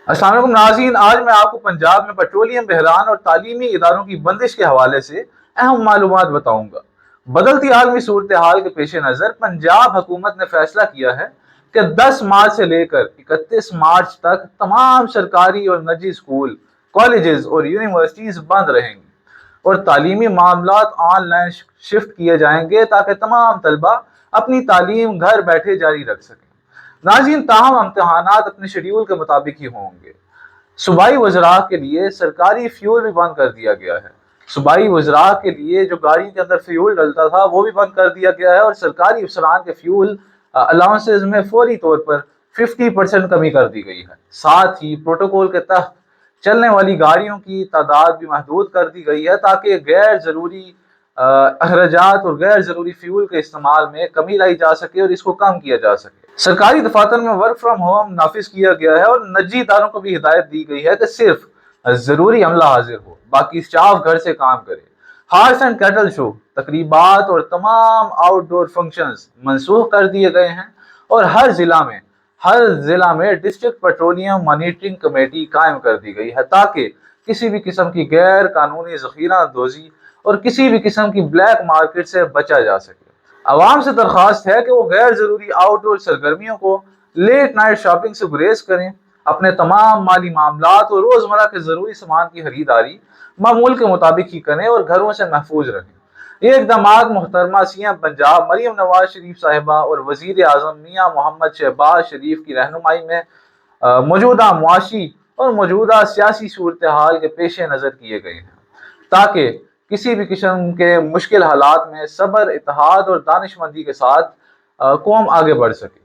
السلام علیکم ناظرین، آج میں آپ کو پنجاب میں پیٹرولیم بحران اور تعلیمی اداروں کی بندش کے حوالے سے اہم معلومات بتاؤں گا۔ بدلتی عالمی صورتحال کے پیش نظر پنجاب حکومت نے فیصلہ کیا ہے کہ 10 مارچ سے لے کر 31 مارچ تک تمام سرکاری اور نجی اسکول، کالجز اور یونیورسٹیز بند رہیں گی اور تعلیمی معاملات آن لائن شفٹ کیے جائیں گے تاکہ تمام طلبہ اپنی تعلیم گھر بیٹھے جاری رکھ سکیں۔ ناظرین، تاہم امتحانات اپنے شیڈیول کے مطابق ہی ہوں گے۔ صوبائی وزراء کے لیے سرکاری فیول بھی بند کر دیا گیا ہے۔ صوبائی وزراء کے لیے جو گاڑی کے اندر فیول ڈلتا تھا وہ بھی بند کر دیا گیا ہے، اور سرکاری افسران کے فیول الاؤنسز میں فوری طور پر 50% کمی کر دی گئی ہے۔ ساتھ ہی پروٹوکول کے تحت چلنے والی گاڑیوں کی تعداد بھی محدود کر دی گئی ہے تاکہ غیر ضروری اخراجات اور غیر ضروری فیول کے استعمال میں کمی لائی جا سکے اور اس کو کم کیا جا سکے۔ سرکاری دفاتر میں ورک فرام ہوم نافذ کیا گیا ہے، اور نجی اداروں کو بھی ہدایت دی گئی ہے کہ صرف ضروری عملہ حاضر ہو، باقی اسٹاف گھر سے کام کرے۔ ہارس اینڈ کیٹل شو، تقریبات اور تمام آؤٹ ڈور فنکشنز منسوخ کر دیے گئے ہیں، اور ہر ضلع میں ڈسٹرکٹ پیٹرولیم مانیٹرنگ کمیٹی قائم کر دی گئی ہے تاکہ کسی بھی قسم کی غیر قانونی ذخیرہ اندوزی اور کسی بھی قسم کی بلیک مارکیٹ سے بچا جا سکے۔ عوام سے درخواست ہے کہ وہ غیر ضروری آؤٹ ڈور سرگرمیوں کو لیٹ نائٹ شاپنگ سے گریز کریں، اپنے تمام مالی معاملات اور روزمرہ کے ضروری سامان کی خریداری معمول کے مطابق ہی کریں اور گھروں سے محفوظ رہیں۔ یہ اقدامات محترمہ سی ایم پنجاب مریم نواز شریف صاحبہ اور وزیر اعظم میاں محمد شہباز شریف کی رہنمائی میں موجودہ معاشی اور موجودہ سیاسی صورتحال کے پیش نظر کیے گئے ہیں تاکہ کسی بھی قسم کے مشکل حالات میں صبر، اتحاد اور دانش مندی کے ساتھ قوم آگے بڑھ سکے۔